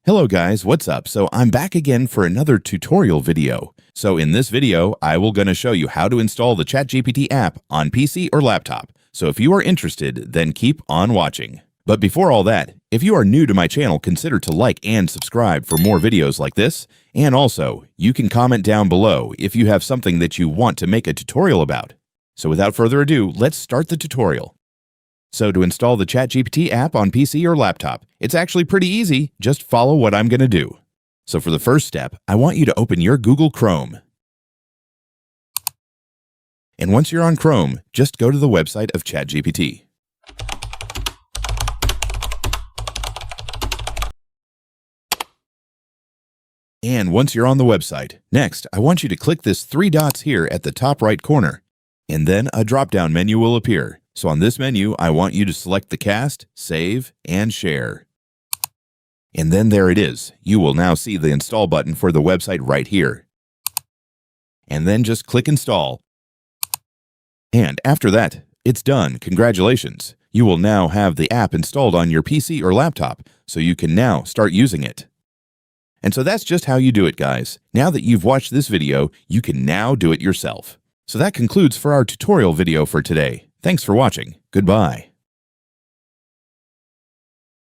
Hello guys, what's up? So I'm back again for another tutorial video. So in this video, I will gonna show you how to install the ChatGPT app on PC or laptop. So if you are interested, then keep on watching. But before all that, if you are new to my channel, consider to like and subscribe for more videos like this. And also, you can comment down below if you have something that you want to make a tutorial about. So without further ado, let's start the tutorial. So to install the ChatGPT app on PC or laptop, it's actually pretty easy. Just follow what I'm going to do. So for the first step, I want you to open your Google Chrome. And once you're on Chrome, just go to the website of ChatGPT. And once you're on the website, next, I want you to click this three dots here at the top right corner. And then a drop-down menu will appear. So on this menu, I want you to select the cast, save, and share. And then there it is. You will now see the install button for the website right here. And then just click install. And after that, it's done. Congratulations. You will now have the app installed on your PC or laptop, so you can now start using it. And so that's just how you do it, guys. Now that you've watched this video, you can now do it yourself. So that concludes for our tutorial video for today. Thanks for watching. Goodbye.